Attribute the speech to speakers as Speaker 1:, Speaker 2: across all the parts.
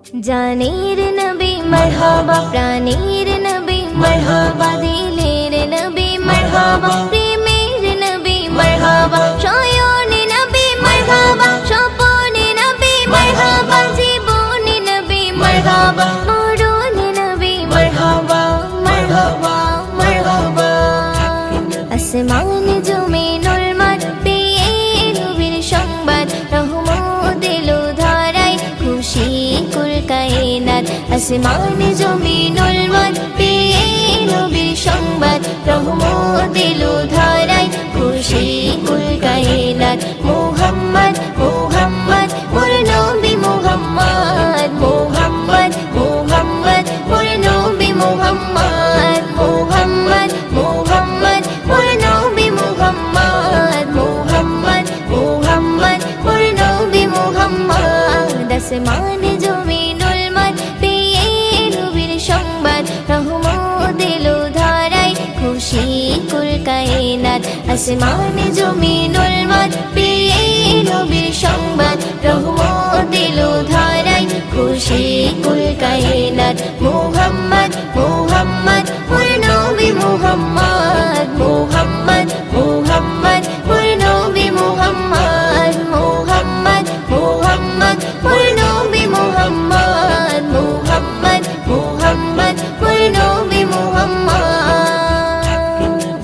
Speaker 1: জানের নবী মারহাবা, প্রাণের নবী মারহাবা, দিলের নবী মারহাবা, প্রেমের নবী মারহাবা, শয়নে নবী মারহাবা, স্বপনে নবী মারহাবা, জীবনে নবী মারহাবা, মরণে নবী মারহাবা, মারহাবা, মারহাবা। আসমান জমিনুল মাঠ পেয়ে নবীর সংবাদ, রহমত এলো ধারায়, খুশি কুল কায়নাত। আসমান জমিনুল মাঠ পেয়ে নবীর সংবাদ, রহমত এলো ধারায়, খুশি কুল কায়নাত। মুহাম্মদ মুহাম্মদ মোর নবী মুহাম্মদ, মুহাম্মদ মুহাম্মদ মোর নবী মুহাম্মদ, মুহাম্মদ মুহাম্মদ মোর নবী মুহাম্মদ, মুহাম্মদ মুহাম্মদ মোর নবী মুহাম্মদ। আসমান জমিনুল মাঠ পেয়ে নবীর সংবাদ, রহমত এলো ধারায়, খুশি কুল কায়নাত। আসমান জমিনুল মাঠ পেয়ে নবীর সংবাদ, রহমত এলো ধারায়, খুশি কুল কায়নাত। মুহাম্মদ মুহাম্মদ মোর নবী মুহাম্মদ, মুহাম্মদ মুহাম্মদ মোর নবী মুহাম্মদ, মুহাম্মদ মুহাম্মদ মোর নবী মুহাম্মদ, মুহাম্মদ মুহাম্মদ মোর নবী মুহাম্মদ।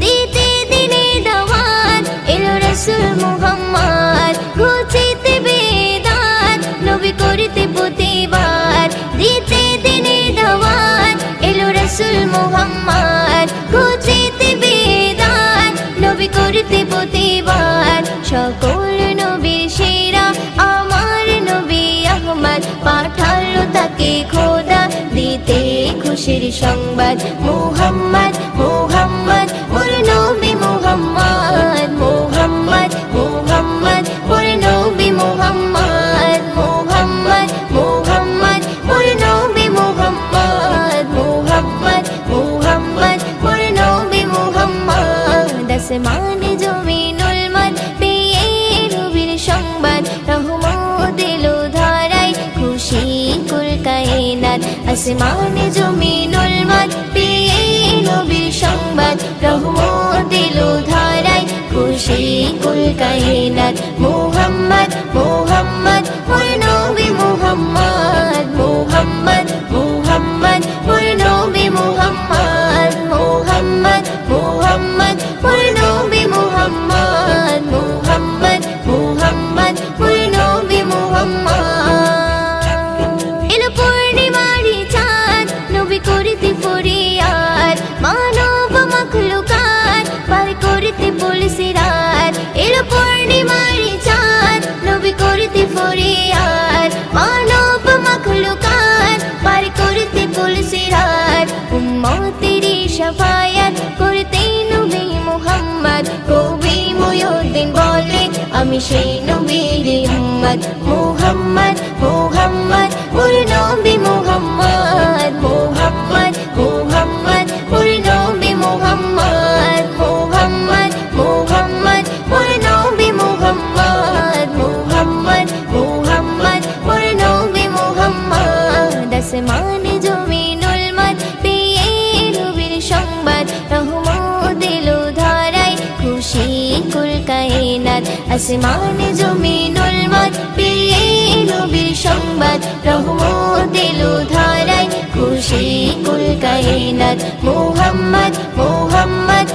Speaker 1: দিতে দিনে দাওয়াত এলো রাসূল মুহাম্মদ, ঘুচিতে বেদাত নবী করিতে প্রতিবাদ। দিতে দিনে দাওয়াত এলো রাসূল মুহাম্মদ, ঘুচিতে বেদাত নবী করিতে প্রতিবাদ। সকল নবীর সেরা আমার নবী আহমদ, পাঠালো তাকে খোদা দিতে খুশির সংবাদ। মুহাম্মদ মুহাম্মদ মোর নবী মুহাম্মদ, মুহাম্মদ মুহাম্মদ মোর নবী মুহাম্মদ, মুহাম্মদ মুহাম্মদ মোর নবী মুহাম্মদ, মুহাম্মদ মুহাম্মদ মোর নবী মুহাম্মদ। আসমান জমিনুল মাঠ পেয়ে নবীর সংবাদ, রহমত এলো ধারায়, খুশি কুল কায়নাত। আসমান জমিনুল মাঠ পেয়ে নবীর সংবাদ, রহমত এলো ধারায়, খুশি কুল কায়নাত। মুহাম্মদ মুহাম্মদ মোর নবী মুহাম্মদ, মুহাম্মদ মুহাম্মদ মোর নবী মুহাম্মদ, মুহাম্মদ মুহাম্মদ মোর নবী মুহাম্মদ, মুহাম্মদ মুহাম্মদ মোর নবী মুহাম্মদ। এলো পূর্ণিমারি চাঁদ নবী করিতে ফরিয়াদ, মানব মাখলুকাত পার করিতে বলছে রাত। এলো পূর্ণিমারি চাঁদ নবী করিতে ফরিয়াদ, মানব মাখলুকাত পার করিতে বলছে রাত। উম্মতেরি শাফায়াত করতে নবী মুহাম্মদ, কবি মুয়ুদ্দিন বলে আমি সেই নবীর উম্মত। মুহাম্মদ মুহাম্মদ মোর নবী মুহাম্মদ, মুহাম্মদ মুহাম্মদ মোর নবী মুহাম্মদ, মুহাম্মদ মুহাম্মদ মোর নবী মুহাম্মদ, মুহাম্মদ মুহাম্মদ মোর নবী মুহাম্মদ। আসমান জমিনুল মাঠ পেয়ে নবীর সংবাদ, রহমত এলো ধারায়, খুশি কুল কায়নাত। আসমান জমিনুল মাঠ পেয়ে নবীর সংবাদ, রহমত এলো ধারায়, খুশি কুল কায়নাত। মুহাম্মদ মুহাম্মদ